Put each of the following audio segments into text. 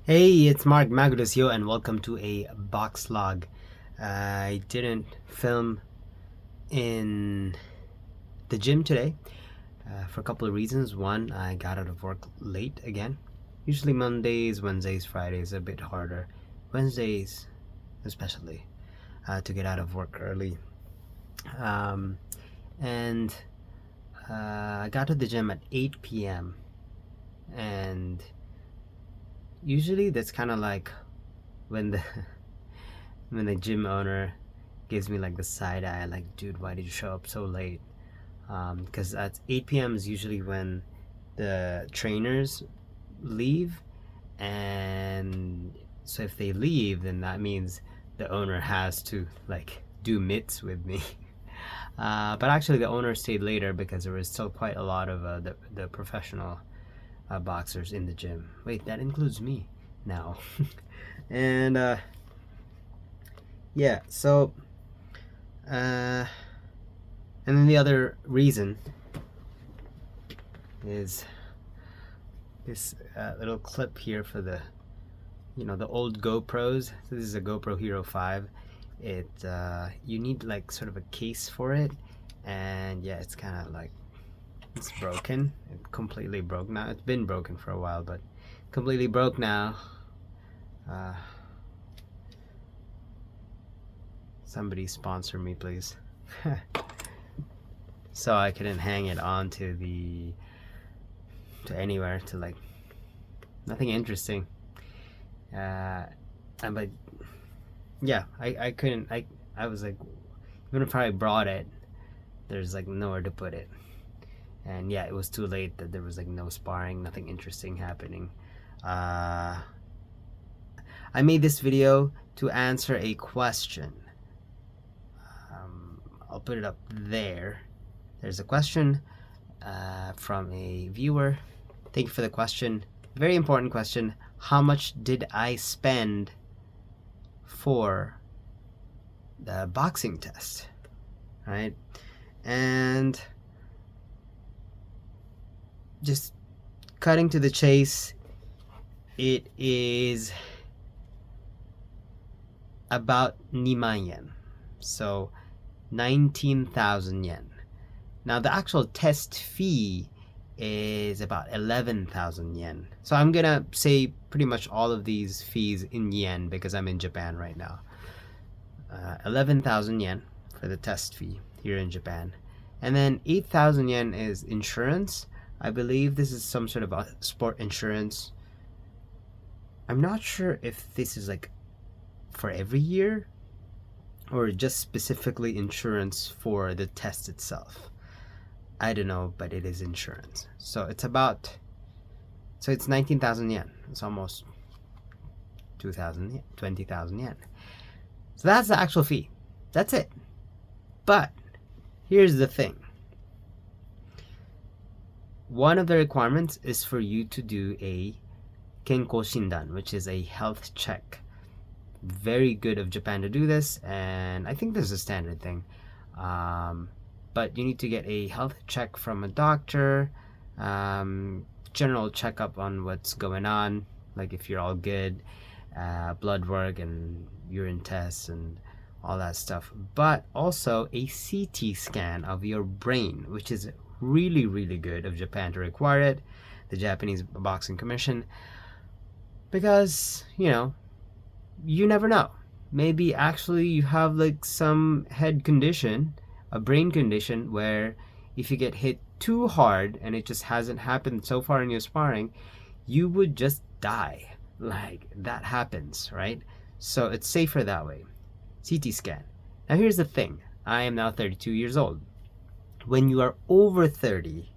Hey, it's Mark maakudesuyo and welcome to a box log. I didn't film in the gym today for a couple of reasons. One, I got out of work late again. Usually Mondays, Wednesdays, Fridays a bit harder. Wednesdays especially to get out of work early. And I got to the gym at 8 p.m. and usually that's kind of like when the when the gym owner gives me like the side eye, like, dude, why did you show up so late? Because at 8 p.m. is usually when the trainers leave, and so if they leave, then that means the owner has to like do mitts with me. But actually, the owner stayed later because there was still quite a lot of the professional boxers in the gym. Wait, that includes me now. And yeah, so and then the other reason is this little clip here for the the old GoPros. So this is a GoPro Hero 5. It you need like sort of a case for it, and yeah, it's kind of like it's broken. It completely broke now. It's been broken for a while, but completely broke now. Somebody sponsor me, please. So I couldn't hang it on to anywhere, to like nothing interesting. But yeah, I couldn't. I was like, even if I brought it, there's like nowhere to put it. And yeah, it was too late that there was like no sparring, nothing interesting happening. I made this video to answer a question. I'll put it up there. There's a question from a viewer. Thank you for the question. Very important question. How much did I spend for the boxing test? Right? And just cutting to the chase, it is about 2,000,000 yen. So 19,000 yen. Now the actual test fee is about 11,000 yen. So I'm gonna say pretty much all of these fees in yen because I'm in Japan right now. 11,000 yen for the test fee here in Japan. And then 8,000 yen is insurance. I believe this is some sort of a sport insurance. I'm not sure if this is like for every year or just specifically insurance for the test itself. I don't know, but it is insurance. So it's 19,000 yen. It's almost 20,000 yen. So that's the actual fee. That's it. But here's the thing. One of the requirements is for you to do a kenko shindan, which is a health check. Very good of Japan to do this, and I think this is a standard thing. But you need to get a health check from a doctor, general checkup on what's going on, like if you're all good, blood work and urine tests and all that stuff. But also a CT scan of your brain, which is really, really good of Japan to require it, the Japanese Boxing Commission, because, you never know. Maybe actually you have like some head condition, a brain condition, where if you get hit too hard and it just hasn't happened so far in your sparring, you would just die. Like, that happens, right? So it's safer that way. CT scan. Now here's the thing. I am now 32 years old. When you are over 30,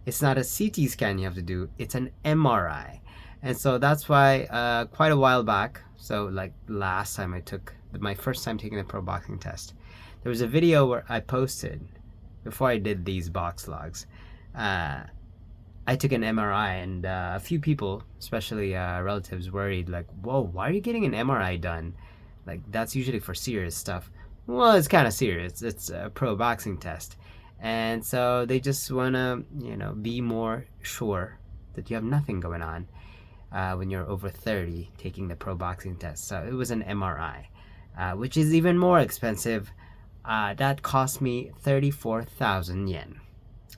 it's not a CT scan you have to do, it's an MRI. And so that's why quite a while back, so like last time I took my first time taking the pro boxing test, there was a video where I posted before I did these box logs. I took an MRI, and a few people, especially relatives, worried like, whoa, why are you getting an MRI done? Like, that's usually for serious stuff. Well, it's kind of serious. It's a pro boxing test. And so they just want to, be more sure that you have nothing going on. when you're over 30 taking the pro boxing test. So it was an MRI, which is even more expensive. That cost me 34,000 yen,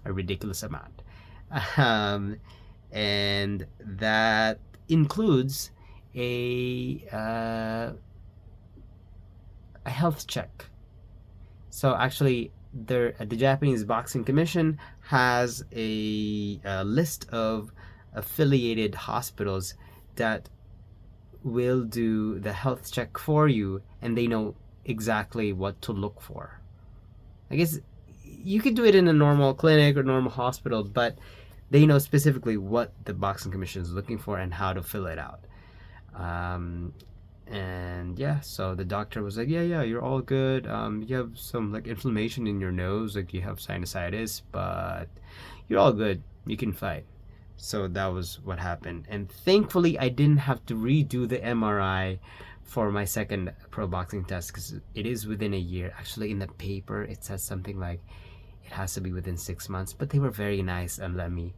a ridiculous amount. Um, and that includes a health check. So actually, the Japanese Boxing Commission has a list of affiliated hospitals that will do the health check for you, and they know exactly what to look for. I guess you could do it in a normal clinic or normal hospital, but they know specifically what the Boxing Commission is looking for and how to fill it out. And yeah, so the doctor was like, yeah, you're all good. You have some like inflammation in your nose, like you have sinusitis, but you're all good. You can fight. So that was what happened. And thankfully, I didn't have to redo the MRI for my second pro boxing test because it is within a year. Actually, in the paper, it says something like it has to be within 6 months, but they were very nice and let me,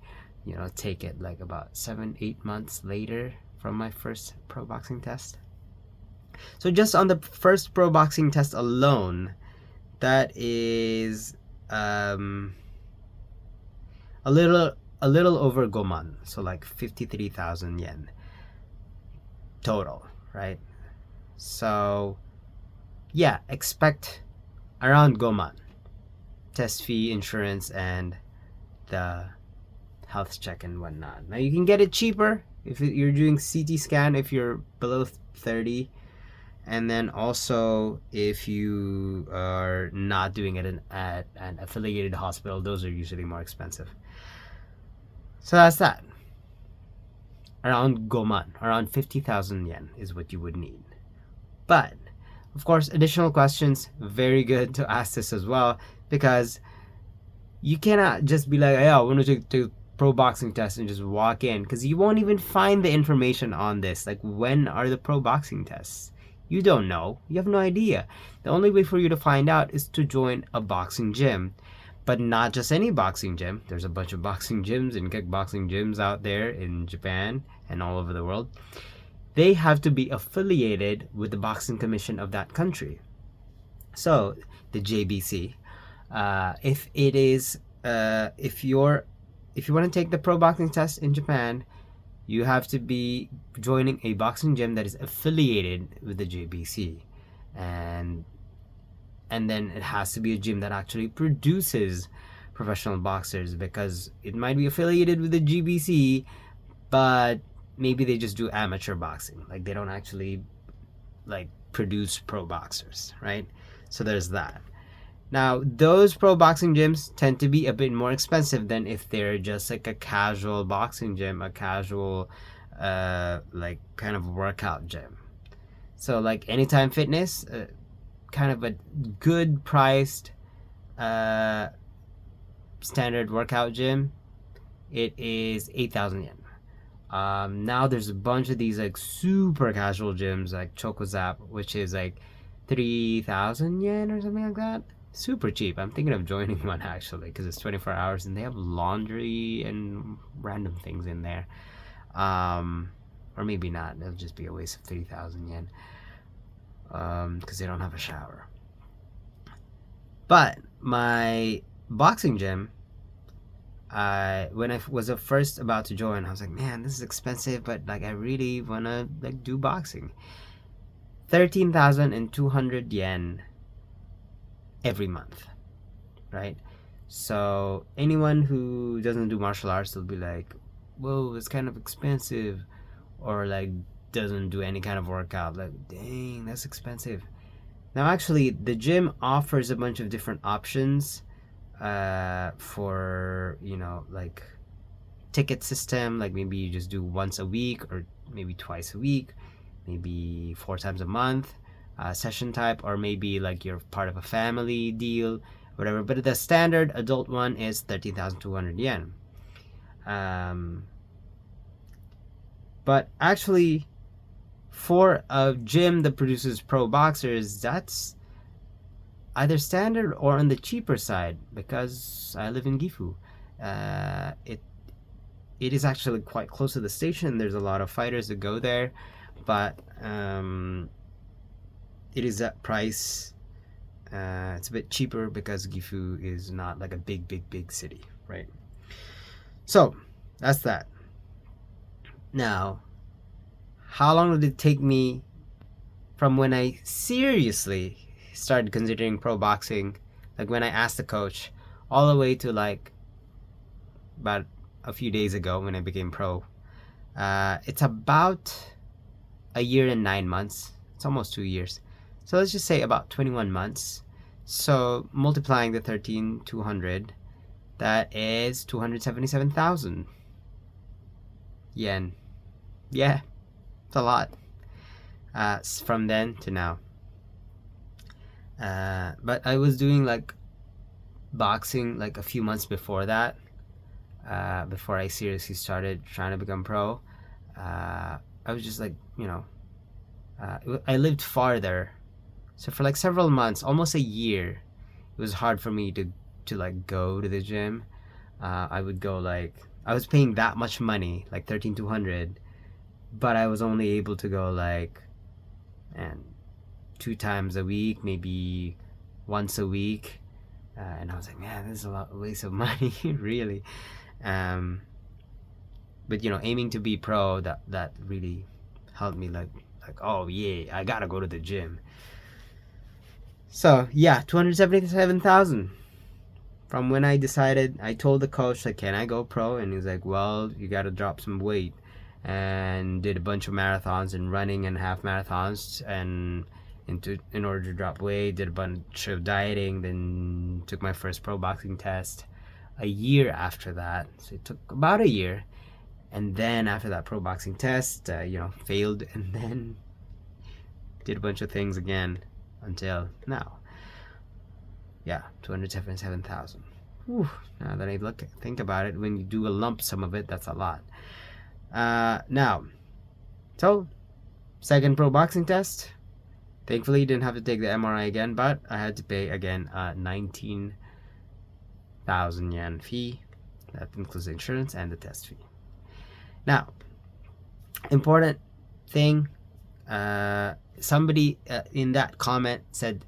take it like about 7-8 months later from my first pro boxing test. So just on the first pro boxing test alone, that is a little over goman, so like 53,000 yen total, right? So yeah, expect around goman, test fee, insurance, and the health check and whatnot. Now you can get it cheaper if you're doing CT scan if you're below 30, and then also if you are not doing it at an affiliated hospital, those are usually more expensive. So that's that. Around goman, around 50,000 yen is what you would need. But of course, additional questions, very good to ask this as well, because you cannot just be like, yeah, I want to take the pro boxing test and just walk in, because you won't even find the information on this. Like, when are the pro boxing tests? You don't know. You have no idea. The only way for you to find out is to join a boxing gym. But not just any boxing gym. There's a bunch of boxing gyms and kickboxing gyms out there in Japan and all over the world. They have to be affiliated with the Boxing Commission of that country. So, the JBC. If you want to take the pro boxing test in Japan, you have to be joining a boxing gym that is affiliated with the JBC, and then it has to be a gym that actually produces professional boxers, because it might be affiliated with the GBC, but maybe they just do amateur boxing. Like, they don't actually like produce pro boxers, right? So there's that. Now, those pro boxing gyms tend to be a bit more expensive than if they're just like a casual boxing gym, a casual like kind of workout gym. So like Anytime Fitness, kind of a good priced standard workout gym, it is 8,000 yen. Now there's a bunch of these like super casual gyms like Chokozap, which is like 3,000 yen or something like that. Super cheap. I'm thinking of joining one actually, because it's 24 hours and they have laundry and random things in there. Or maybe not. It'll just be a waste of 3,000 yen. Because they don't have a shower. But my boxing gym, when I was first about to join, I was like, man, this is expensive, but like I really wanna like do boxing. 13,200 yen every month, right? So anyone who doesn't do martial arts will be like, whoa, it's kind of expensive, or like doesn't do any kind of workout, like, dang, that's expensive. Now actually the gym offers a bunch of different options for like ticket system, like maybe you just do once a week or maybe twice a week, maybe 4 times a month, session type, or maybe like you're part of a family deal, whatever. But the standard adult one is 13,200 yen. But actually, for a gym that produces pro boxers, that's either standard or on the cheaper side, because I live in Gifu. it is actually quite close to the station. There's a lot of fighters that go there, but it is that price. It's a bit cheaper because Gifu is not like a big city, right? So that's that. Now, how long did it take me from when I seriously started considering pro boxing, like when I asked the coach, all the way to like about a few days ago when I became pro? It's about a year and 9 months. It's almost 2 years. So let's just say about 21 months. So multiplying the 13,200, that is 277,000 yen. Yeah, it's a lot. From then to now. But I was doing like boxing like a few months before that. Before I seriously started trying to become pro. I was just like, I lived farther. So for like several months, almost a year, it was hard for me to like go to the gym. I would go like, I was paying that much money, like 13,200, but I was only able to go like, and 2 times a week, maybe once a week. And I was like, man, this is a lot of waste of money, really. But aiming to be pro, that really helped me like, oh yeah, I gotta go to the gym. So yeah, 277,000. From when I decided, I told the coach like, can I go pro? And he's like, well, you gotta drop some weight. And did a bunch of marathons and running and half marathons, and in order to drop weight, did a bunch of dieting, then took my first pro boxing test a year after that. So it took about a year. And then after that pro boxing test, failed, and then did a bunch of things again until now. Yeah, 277,000. Now that I think about it, when you do a lump sum of it, that's a lot. Now, so second pro boxing test. Thankfully, didn't have to take the MRI again, but I had to pay again 19,000 yen fee. That includes the insurance and the test fee. Now, important thing. Somebody in that comment said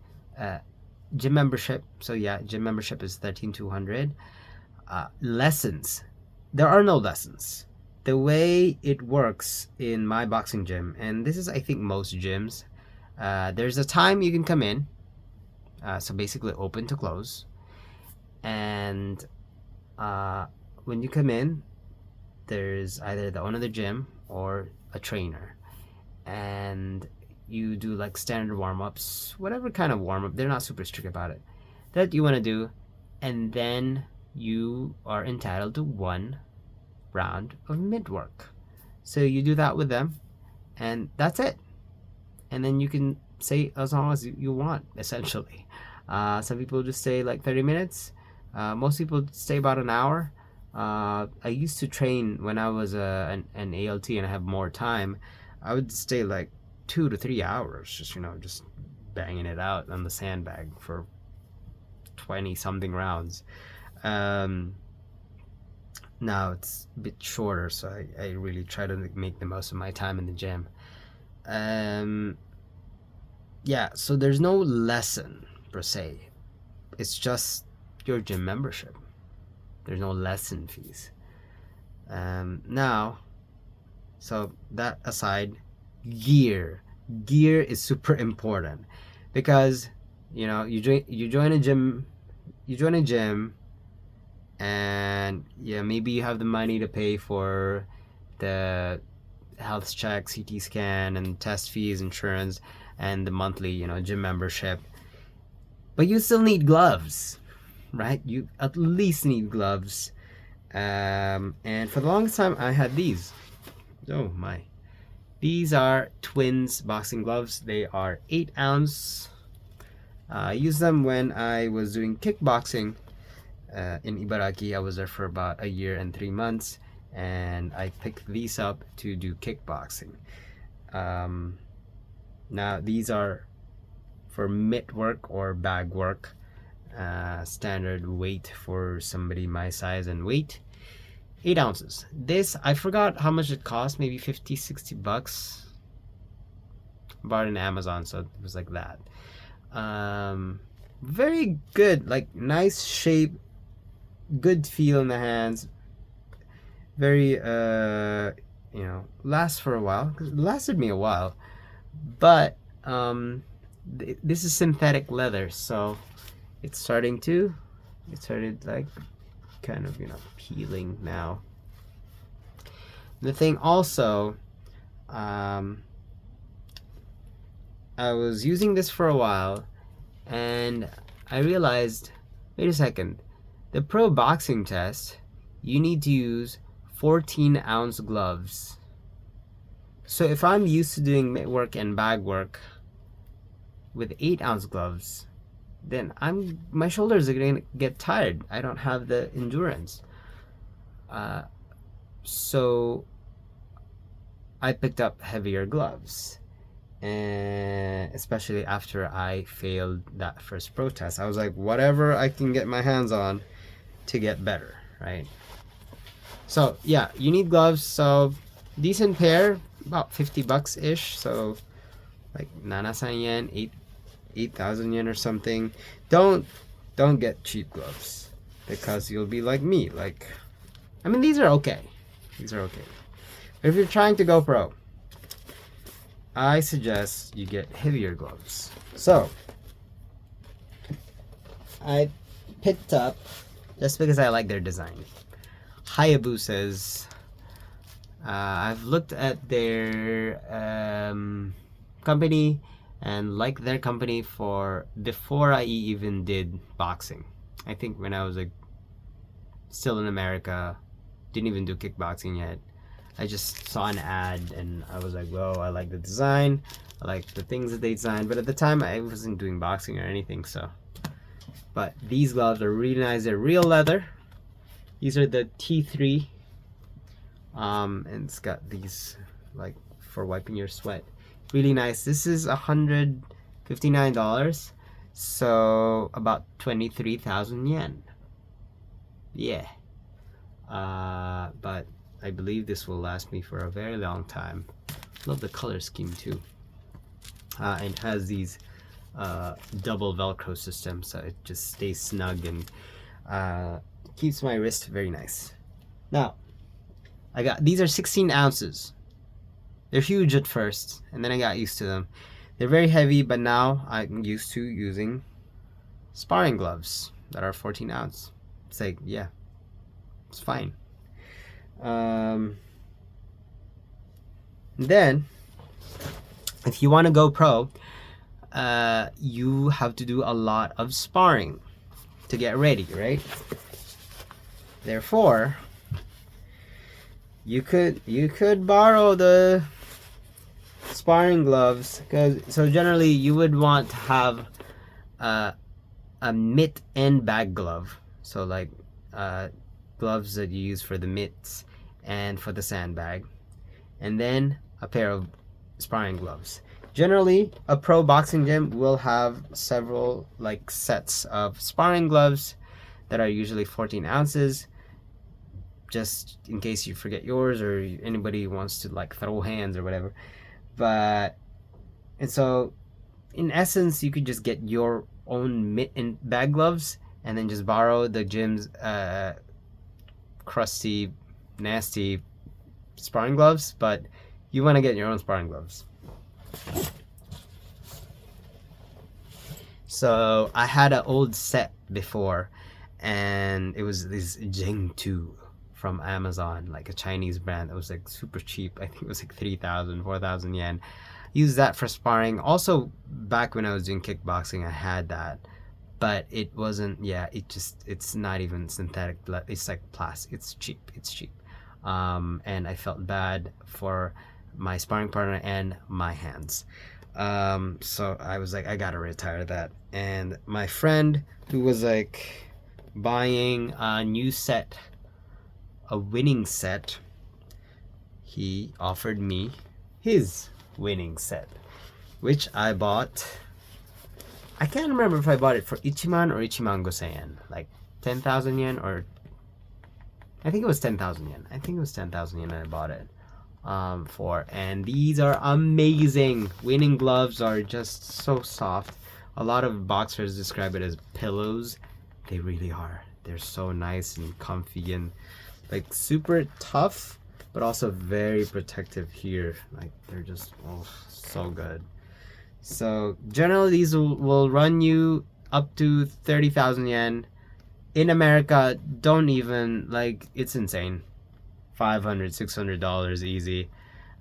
gym membership. So yeah, gym membership is 13,200. Lessons. There are no lessons. The way it works in my boxing gym, and this is I think most gyms, there's a time you can come in. So basically open to close. And when you come in, there's either the owner of the gym or a trainer. And you do like standard warm-ups, whatever kind of warm-up, they're not super strict about it, that you want to do. And then you are entitled to 1 round of mid work. So you do that with them, and that's it. And then you can stay as long as you want, essentially. Some people just stay like 30 minutes. Most people stay about an hour. I used to train when I was an ALT and I have more time. I would stay like 2 to 3 hours, just banging it out on the sandbag for 20 something rounds. Now it's a bit shorter, so I really try to make the most of my time in the gym. Yeah, so there's no lesson per se. It's just your gym membership. There's no lesson fees. Now, so that aside, gear is super important, because you join a gym, and yeah, maybe you have the money to pay for the health check, CT scan, and test fees, insurance, and the monthly gym membership, but you still need gloves, right? You at least need gloves. And for the longest time I had these. Oh my. These are Twins boxing gloves. They are 8 ounce. I used them when I was doing kickboxing in Ibaraki. I was there for about a year and 3 months, and I picked these up to do kickboxing. Now these are for mitt work or bag work, standard weight for somebody my size and weight. 8 ounces. This, I forgot how much it cost, maybe 50, 60 bucks. Bought it on Amazon, so it was like that. Very good, like nice shape, good feel in the hands. Very, lasts for a while. 'Cause it lasted me a while. But, this is synthetic leather, so it started like kind of, peeling now. The thing also, I was using this for a while, and I realized, wait a second, the pro boxing test, you need to use 14-ounce gloves. So if I'm used to doing mitt work and bag work with 8-ounce gloves, then my shoulders are gonna get tired. I don't have the endurance. So I picked up heavier gloves, and especially after I failed that first pro test, I was like, whatever I can get my hands on to get better, right? So yeah, you need gloves. So decent pair, about 50 bucks ish. So like 7,000 yen, 8,000 yen or something. Don't get cheap gloves, because you'll be like me. Like, I mean, these are okay. But if you're trying to go pro, I suggest you get heavier gloves. So I picked up, just because I like their design, Hayabusa's. I've looked at their company and liked their company before I even did boxing. I think when I was still in America, didn't even do kickboxing yet. I just saw an ad and I was like, whoa, I like the design, I like the things that they designed. But at the time, I wasn't doing boxing or anything, so. But these gloves are really nice. They're real leather. These are the T3. And it's got these like for wiping your sweat. Really nice. This is $159, so about 23,000 yen. Yeah. But I believe this will last me for a very long time. Love the color scheme too. And it has these double Velcro system, so it just stays snug and keeps my wrist very nice. Now, these are 16 ounces. They're huge at first, and then I got used to them. They're very heavy, but now I'm used to using sparring gloves that are 14 ounce. It's like, yeah, it's fine. Then, if you want to go pro, you have to do a lot of sparring to get ready, right? Therefore, you could borrow the sparring gloves, so generally you would want to have a mitt and bag glove. So like gloves that you use for the mitts and for the sandbag, and then a pair of sparring gloves. Generally, a pro boxing gym will have several like sets of sparring gloves that are usually 14 ounces, just in case you forget yours or anybody wants to like throw hands or whatever. And so in essence, you could just get your own mitt and bag gloves and then just borrow the gym's crusty, nasty sparring gloves, but you want to get your own sparring gloves. So I had an old set before, and it was this Jing 2 from Amazon, like a Chinese brand that was like super cheap. I think it was like 3,000, 4,000 yen. Used that for sparring. Also, back when I was doing kickboxing, I had that, but it wasn't. Yeah, it's not even synthetic. It's like plastic. It's cheap. And I felt bad for my sparring partner and my hands. So I was like, I gotta retire that. And my friend, who was like buying a new set, a winning set, he offered me his winning set, which I bought. I can't remember if I bought it for Ichiman or Ichiman Gosen yen, like 10,000 yen or I think it was 10,000 yen. I think it was 10,000 yen I bought it for. And these are amazing. Winning gloves are just so soft. A lot of boxers describe it as pillows. They really are. They're so nice and comfy and like super tough, but also very protective here. Like they're just so good. So generally these will run you up to 30,000 yen. In America, don't even, like, it's insane. $500, $600 easy.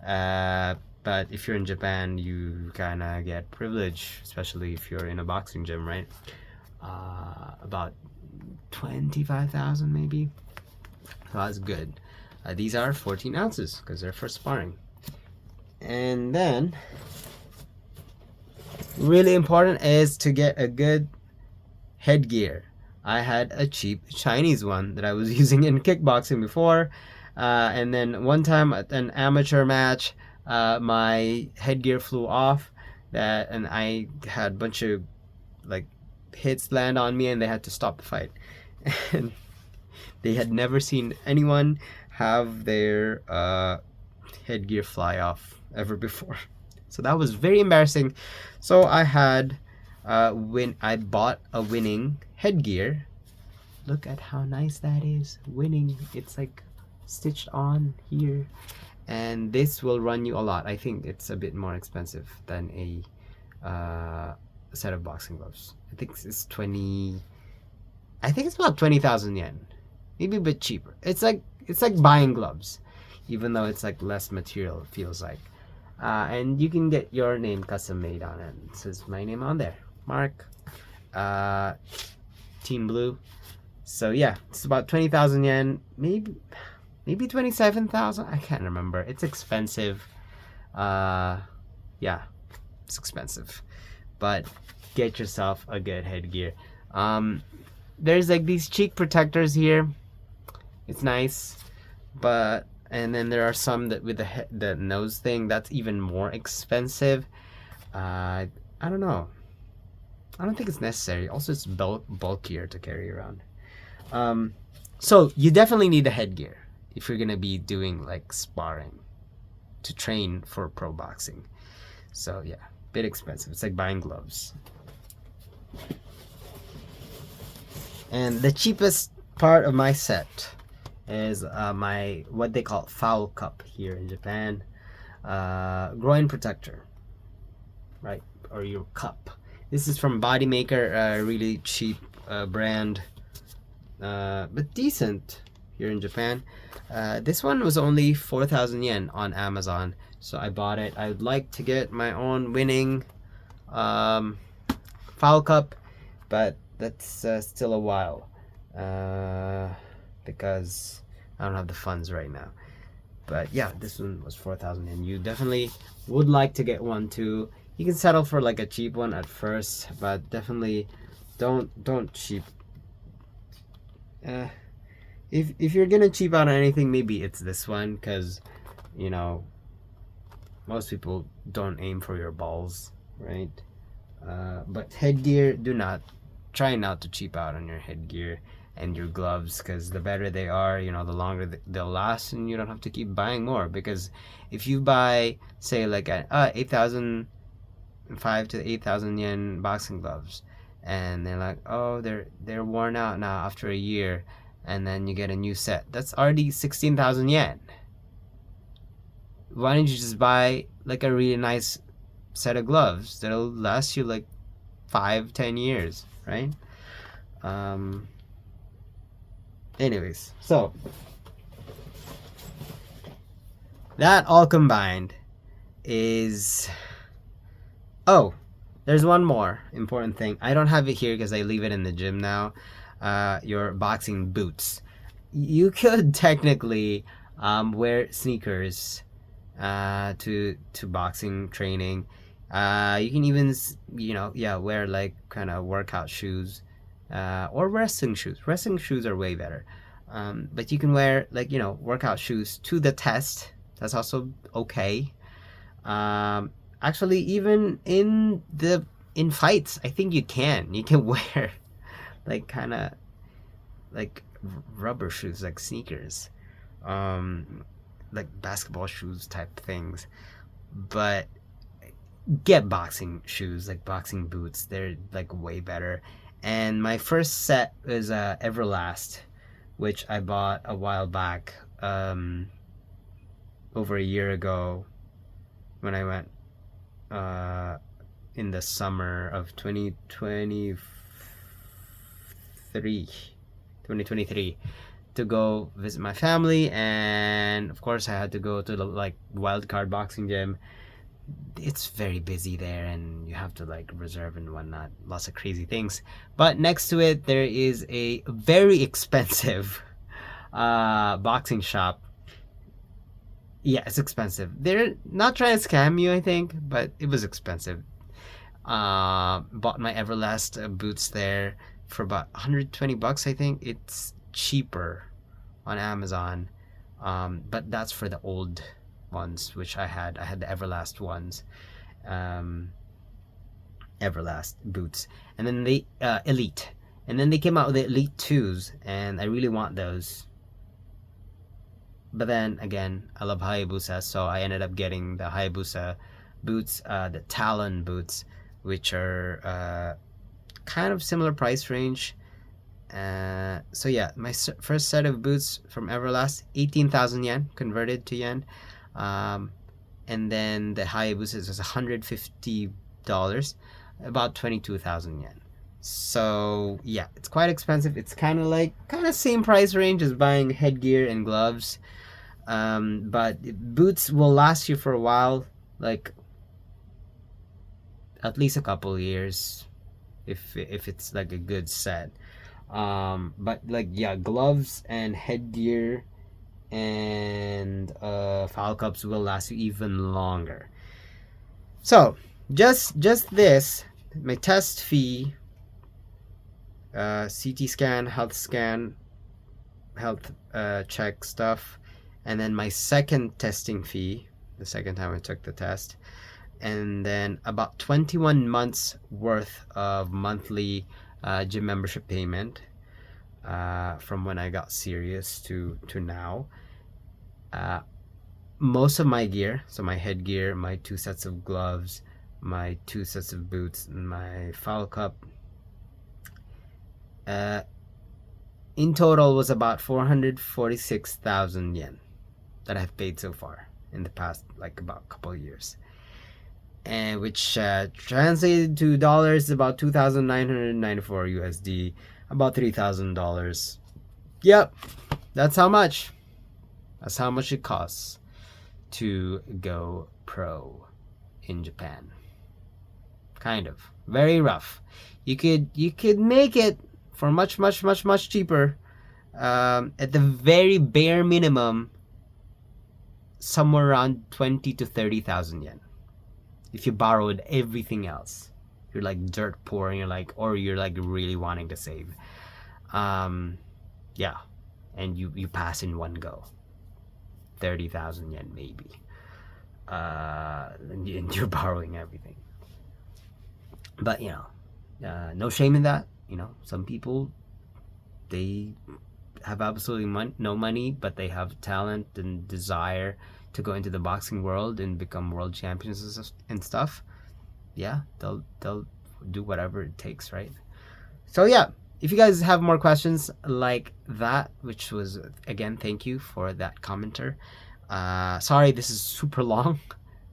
But if you're in Japan, you kind of get privilege, especially if you're in a boxing gym, right? About 25,000 maybe. So that's good. These are 14 ounces because they're for sparring. And then, really important is to get a good headgear. I had a cheap Chinese one that I was using in kickboxing before. And then one time at an amateur match, my headgear flew off, and I had a bunch of like hits land on me, and they had to stop the fight. And they had never seen anyone have their headgear fly off ever before. So that was very embarrassing. So I had when I bought a winning headgear. Look at how nice that is. Winning. It's like stitched on here. And this will run you a lot. I think it's a bit more expensive than a set of boxing gloves. I think it's about 20,000 yen. Maybe a bit cheaper. It's like buying gloves, even though it's like less material, it feels like. And you can get your name custom made on it. It says my name on there. Mark. Team Blue. So yeah, it's about 20,000 yen. Maybe 27,000. I can't remember. It's expensive. Yeah, it's expensive. But get yourself a good headgear. There's like these cheek protectors here. It's nice, and then there are some that with the nose thing that's even more expensive. I don't know. I don't think it's necessary. Also, it's bulkier to carry around. So you definitely need a headgear if you're gonna be doing like sparring to train for pro boxing. So yeah, bit expensive. It's like buying gloves. And the cheapest part of my set is my what they call foul cup here in Japan, groin protector, right? Or your cup. This is from Bodymaker, a really cheap brand, but decent here in Japan. This one was only 4,000 yen on Amazon, so I bought it. I would like to get my own winning foul cup, but that's still a while because I don't have the funds right now. But yeah, this one was 4,000 yen. You definitely would like to get one too. You can settle for like a cheap one at first, but definitely don't cheap. If you're gonna cheap out on anything, maybe it's this one, because you know most people don't aim for your balls, right? But headgear, try not to cheap out on your headgear and your gloves, because the better they are, the longer they'll last, and you don't have to keep buying more. Because if you buy, say, like 8,005 to 8,000 yen boxing gloves, and they're like, oh, they're worn out now after a year, and then you get a new set, that's already 16,000 yen. Why don't you just buy like a really nice set of gloves that'll last you like 5-10 years, right? Anyways, so that all combined is, there's one more important thing. I don't have it here because I leave it in the gym now. Your boxing boots. You could technically wear sneakers to boxing training. You can even wear like kind of workout shoes or wrestling shoes. Wrestling shoes are way better, but you can wear like workout shoes to the test. That's also okay. Actually, even in fights, I think you can wear like kind of like rubber shoes, like sneakers, like basketball shoes type things. But get boxing shoes, like boxing boots. They're like way better. And my first set is Everlast, which I bought a while back, over a year ago, when I went in the summer of 2023 to go visit my family. And of course I had to go to the like wildcard boxing gym. It's very busy there, and you have to like reserve and whatnot, lots of crazy things. But next to it there is a very expensive boxing shop. Yeah, it's expensive. They're not trying to scam you, I think, but it was expensive. Bought my Everlast boots there for about 120 bucks, I think. It's cheaper on Amazon, but that's for the old ones, which I had the Everlast ones, Everlast boots. And then they Elite, and then they came out with the Elite 2s, and I really want those. But then again, I love Hayabusa, so I ended up getting the Hayabusa boots, the Talon boots, which are kind of similar price range. So yeah, my first set of boots from Everlast, 18,000 yen converted to yen. And then the Hayabusa was $150, about 22,000 yen. So yeah, it's quite expensive. It's kind of same price range as buying headgear and gloves. But boots will last you for a while, like at least a couple years, if it's like a good set. But like, yeah, gloves and headgear and foul cups will last you even longer. So just this, my test fee, CT scan, health check stuff, and then my second testing fee, the second time I took the test, and then about 21 months worth of monthly gym membership payment, from when I got serious to now. Most of my gear, so my headgear, my 2 sets of gloves, my 2 sets of boots, and my foul cup, in total was about 446,000 yen that I've paid so far in the past, like, about couple of years, and which translated to dollars about 2,994 USD, about $3,000. Yep, that's how much it costs to go pro in Japan. Kind of very rough. You could make it for much cheaper, at the very bare minimum, somewhere around 20 to 30,000 yen. If you borrowed everything else, you're like dirt poor, and you're like really wanting to save. Yeah, and you pass in one go. 30,000 yen maybe. And you're borrowing everything. But no shame in that. Some people, they have absolutely no money, but they have talent and desire to go into the boxing world and become world champions and stuff. Yeah, they'll do whatever it takes, right? So yeah, if you guys have more questions like that, which was, again, thank you for that commenter. Sorry this is super long.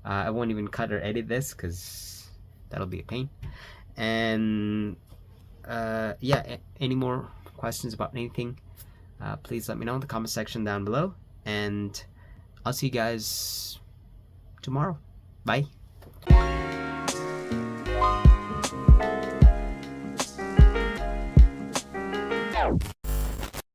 I won't even cut or edit this because that'll be a pain. And yeah, any more questions about anything, please let me know in the comment section down below, and I'll see you guys tomorrow. Bye.